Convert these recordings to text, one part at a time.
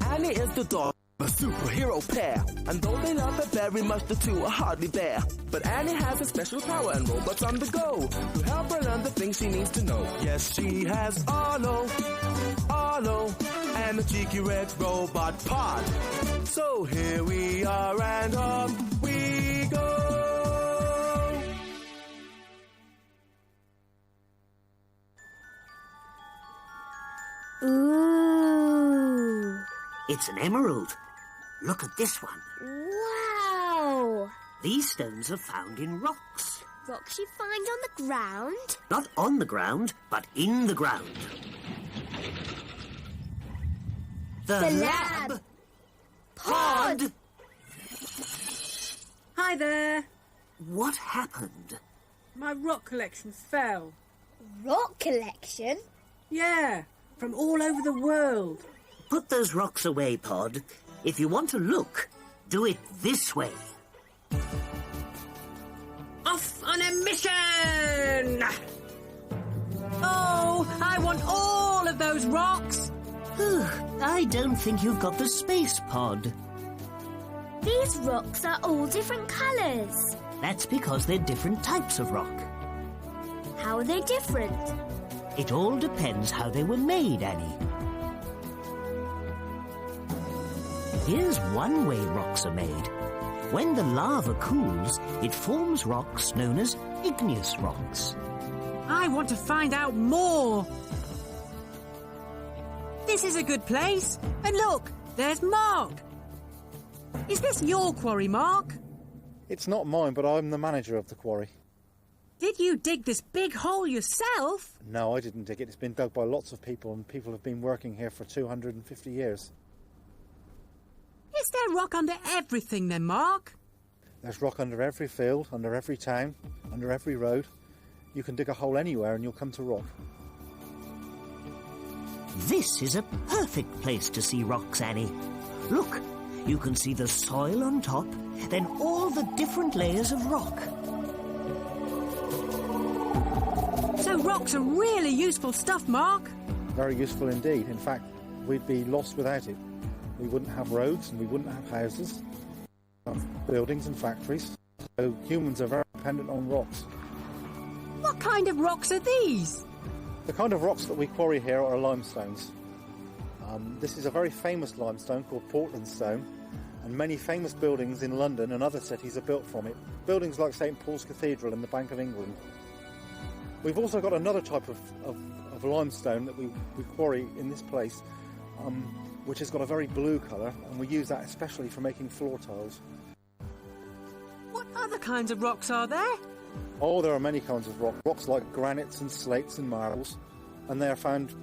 Annie is the dog, a superhero pair. And though they love her very much, the two are hardly there. But Annie has a special power and robots on the go to help her learn the things she needs to know. Yes, she has Ollo, and a cheeky red robot pod. So here we are and on we go. Ooh. It's an emerald. Look at this one. Wow! These stones are found in rocks. Rocks you find on the ground? Not on the ground, but in the ground. The lab pod! Hi there. What happened? My rock collection fell. Rock collection? Yeah, from all over the world. Put those rocks away, Pod. If you want to look, do it this way. Off on a mission! Oh, I want all of those rocks. I don't think you've got the space, Pod. These rocks are all different colours. That's because they're different types of rock. How are they different? It all depends how they were made, Annie. Here's one way rocks are made. When the lava cools, it forms rocks known as igneous rocks. I want to find out more. This is a good place. And look, there's Mark. Is this your quarry, Mark? It's not mine, but I'm the manager of the quarry. Did you dig this big hole yourself? No, I didn't dig it. It's been dug by lots of people, and people have been working here for 250 years. Is there rock under everything then, Mark? There's rock under every field, under every town, under every road. You can dig a hole anywhere and you'll come to rock. This is a perfect place to see rocks, Annie. Look, you can see the soil on top, then all the different layers of rock. So rocks are really useful stuff, Mark. Very useful indeed. In fact, we'd be lost without it. We wouldn't have roads and we wouldn't have houses, buildings and factories. So humans are very dependent on rocks. What kind of rocks are these? The kind of rocks that we quarry here are limestones. This is a very famous limestone called Portland stone, and many famous buildings in London and other cities are built from it. Buildings like St Paul's Cathedral and the Bank of England. We've also got another type of limestone that we quarry in this place, which has got a very blue colour, and we use that especially for making floor tiles. What other kinds of rocks are there? Oh, there are many kinds of rock. Rocks like granites and slates and marbles, and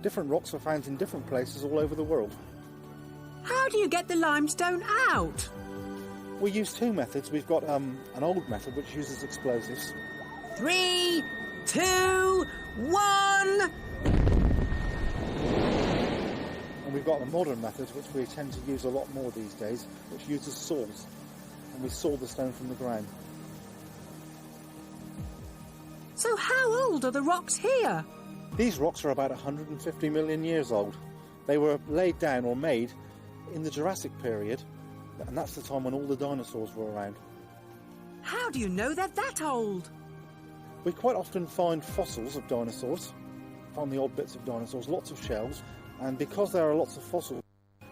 different rocks are found in different places all over the world. How do you get the limestone out? We use two methods. We've got an old method which uses explosives. 3, 2, 1... And we've got a modern method which we tend to use a lot more these days, which uses saws. And we saw the stone from the ground. So how old are the rocks here? These rocks are about 150 million years old. They were laid down or made in the Jurassic period, and that's the time when all the dinosaurs were around. How do you know they're that old? We quite often find fossils of dinosaurs, find the odd bits of dinosaurs, lots of shells, and because there are lots of fossils,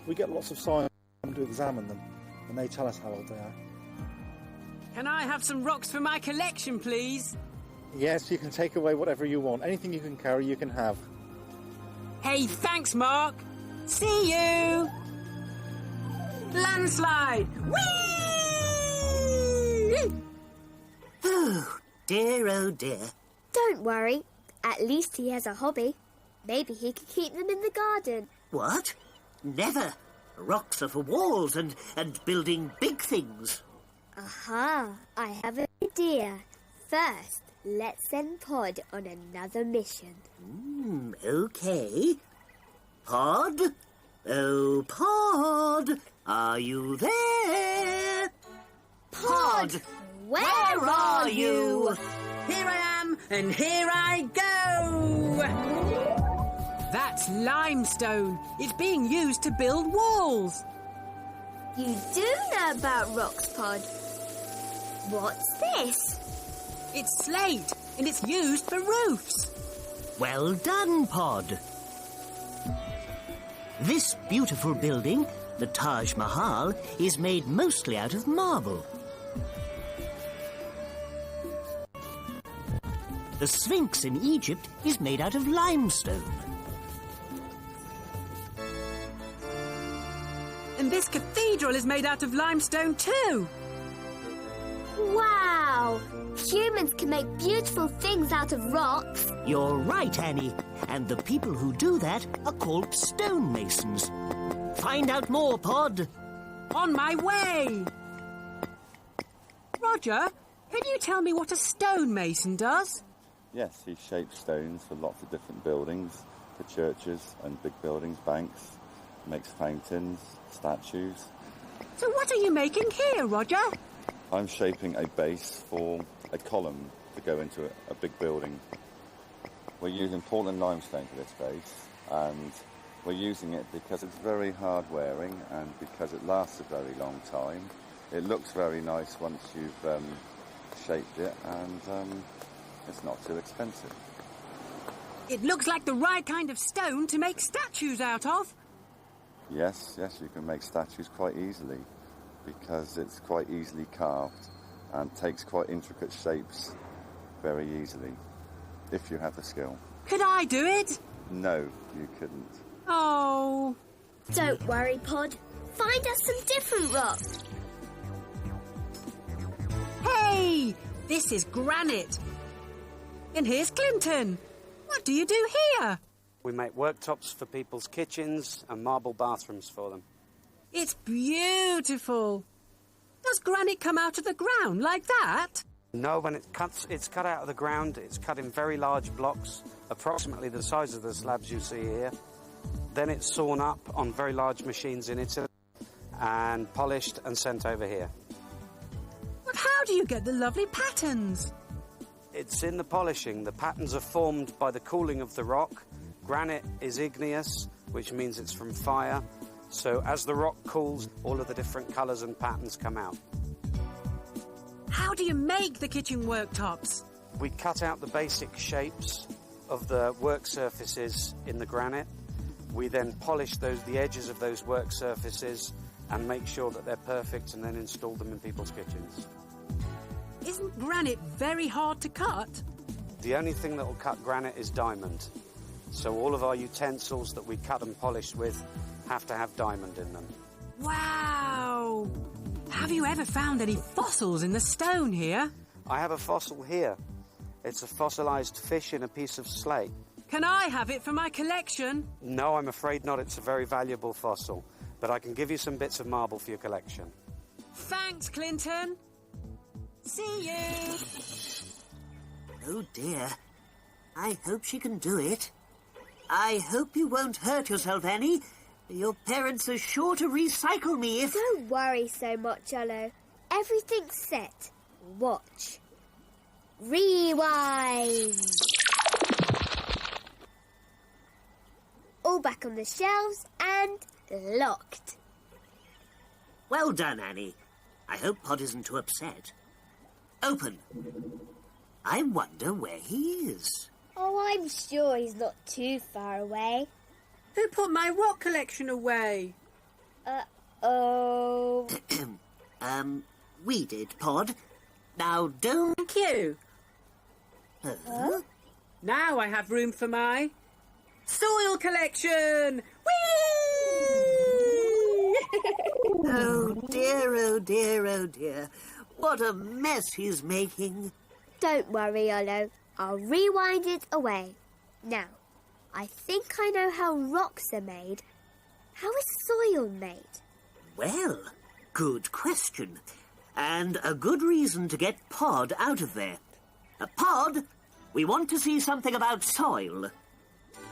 we get lots of scientists to examine them, and they tell us how old they are. Can I have some rocks for my collection, please? Yes, you can take away whatever you want. Anything you can carry, you can have. Hey, thanks, Mark. See you! Landslide! Whee! Oh, dear. Don't worry. At least he has a hobby. Maybe he could keep them in the garden. What? Never. Rocks are for walls and building big things. Aha, I have an idea. First, let's send Pod on another mission. Okay. Pod? Oh, Pod, are you there? Pod, where are you? Here I am, and here I go! That's limestone. It's being used to build walls. You do know about rocks, Pod. What's this? It's slate, and it's used for roofs. Well done, Pod. This beautiful building, the Taj Mahal, is made mostly out of marble. The Sphinx in Egypt is made out of limestone. And this cathedral is made out of limestone too. Wow! Humans can make beautiful things out of rocks. You're right, Annie. And the people who do that are called stonemasons. Find out more, Pod. On my way. Roger, can you tell me what a stonemason does? Yes, he shapes stones for lots of different buildings, for churches and big buildings, banks, makes fountains, statues. So what are you making here, Roger? I'm shaping a base for a column to go into a big building. We're using Portland limestone for this base, and we're using it because it's very hard wearing and because it lasts a very long time. It looks very nice once you've shaped it, and it's not too expensive. It looks like the right kind of stone to make statues out of. Yes, you can make statues quite easily because it's quite easily carved and takes quite intricate shapes very easily, if you have the skill. Could I do it? No, you couldn't. Oh. Don't worry, Pod. Find us some different rocks. Hey, this is granite. And here's Clinton. What do you do here? We make worktops for people's kitchens and marble bathrooms for them. It's beautiful. Does granite come out of the ground like that? No, when it's cut out of the ground. It's cut in very large blocks, approximately the size of the slabs you see here. Then it's sawn up on very large machines in Italy and polished and sent over here. But how do you get the lovely patterns? It's in the polishing. The patterns are formed by the cooling of the rock. Granite is igneous, which means it's from fire. So as the rock cools, all of the different colours and patterns come out. How do you make the kitchen worktops? We cut out the basic shapes of the work surfaces in the granite. We then polish the edges of those work surfaces and make sure that they're perfect and then install them in people's kitchens. Isn't granite very hard to cut? The only thing that will cut granite is diamond. So all of our utensils that we cut and polish with have to have diamond in them. Wow! Have you ever found any fossils in the stone here? I have a fossil here. It's a fossilised fish in a piece of slate. Can I have it for my collection? No, I'm afraid not. It's a very valuable fossil. But I can give you some bits of marble for your collection. Thanks, Clinton. See you. Oh, dear. I hope she can do it. I hope you won't hurt yourself, Annie. Your parents are sure to recycle me if... Don't worry so much, Ollo. Everything's set. Watch. Rewind. All back on the shelves and locked. Well done, Annie. I hope Pod isn't too upset. Open. I wonder where he is. Oh, I'm sure he's not too far away. Who put my rock collection away? Uh-oh. We did, Pod. Now don't... Thank you. Huh? Now I have room for my soil collection. Whee! Oh, dear, oh, dear, oh, dear. What a mess he's making. Don't worry, Ollo. I'll rewind it away. Now, I think I know how rocks are made. How is soil made? Well, good question. And a good reason to get Pod out of there. Pod, we want to see something about soil.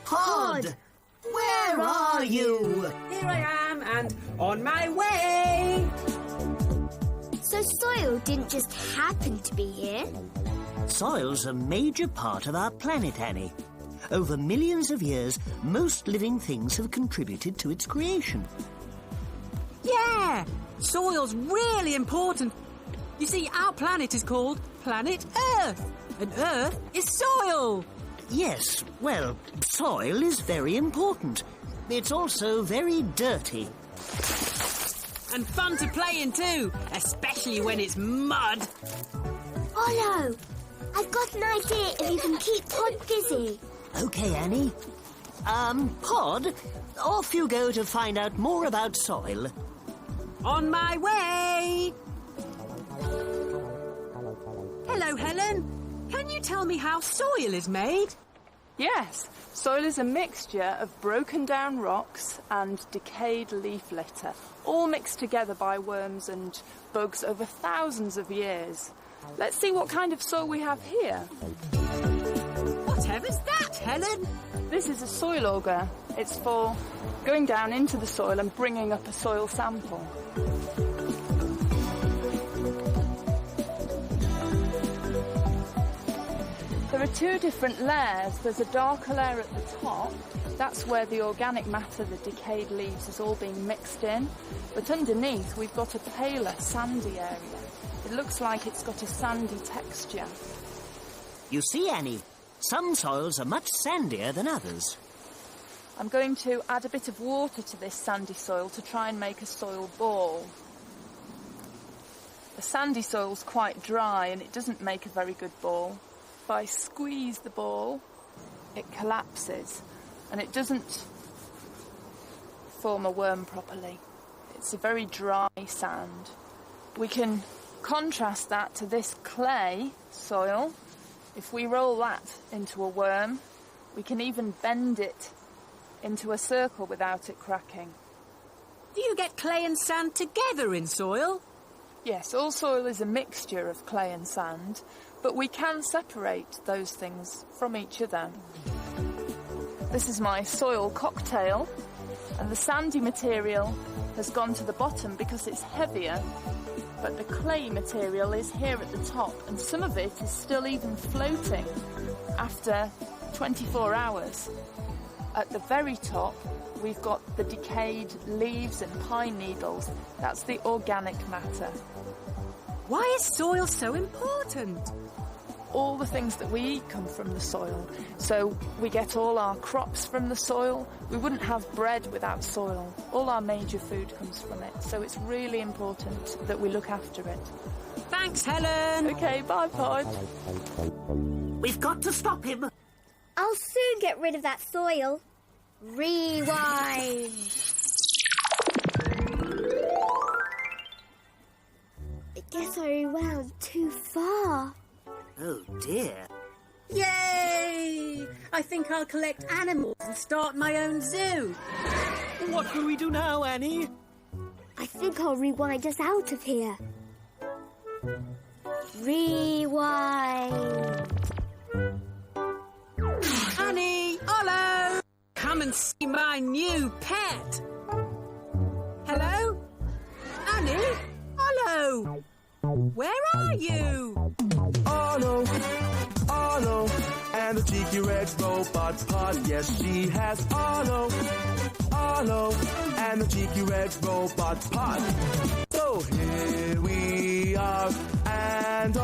Pod! Where are you? Here I am and on my way. So soil didn't just happen to be here? Soil's a major part of our planet, Annie. Over millions of years, most living things have contributed to its creation. Yeah! Soil's really important. You see, our planet is called Planet Earth, and Earth is soil. Yes, well, soil is very important. It's also very dirty. And fun to play in too, especially when it's mud. Ollo, I've got an idea if you can keep Pod busy. OK, Annie. Pod, off you go to find out more about soil. On my way! Hello, Helen. Can you tell me how soil is made? Yes, soil is a mixture of broken down rocks and decayed leaf litter, all mixed together by worms and bugs over thousands of years. Let's see what kind of soil we have here. Whatever's that, Helen? This is a soil auger. It's for going down into the soil and bringing up a soil sample. There are two different layers. There's a darker layer at the top. That's where the organic matter, the decayed leaves, is all being mixed in. But underneath, we've got a paler, sandy area. It looks like it's got a sandy texture. You see, Annie, some soils are much sandier than others. I'm going to add a bit of water to this sandy soil to try and make a soil ball. The sandy soil's quite dry and it doesn't make a very good ball. If I squeeze the ball, it collapses and it doesn't form a worm properly. It's a very dry sand. We can contrast that to this clay soil. If we roll that into a worm, we can even bend it into a circle without it cracking. Do you get clay and sand together in soil? Yes, all soil is a mixture of clay and sand, but we can separate those things from each other. This is my soil cocktail, and the sandy material has gone to the bottom because it's heavier, but the clay material is here at the top, and some of it is still even floating after 24 hours. At the very top, we've got the decayed leaves and pine needles. That's the organic matter. Why is soil so important? All the things that we eat come from the soil. So we get all our crops from the soil. We wouldn't have bread without soil. All our major food comes from it. So it's really important that we look after it. Thanks, Helen. OK, bye, Pod. We've got to stop him. I'll soon get rid of that soil. Rewind. I guess I rewound too far. Oh, dear. Yay! I think I'll collect animals and start my own zoo. What will we do now, Annie? I think I'll rewind us out of here. Rewind. Annie, Ollo, come and see my new pet. Hello? Annie? Ollo? Where are you? Ollo, Ollo, and the cheeky red robot Pod. Yes, she has Ollo, Ollo, and the cheeky red robot Pod. So here we are, and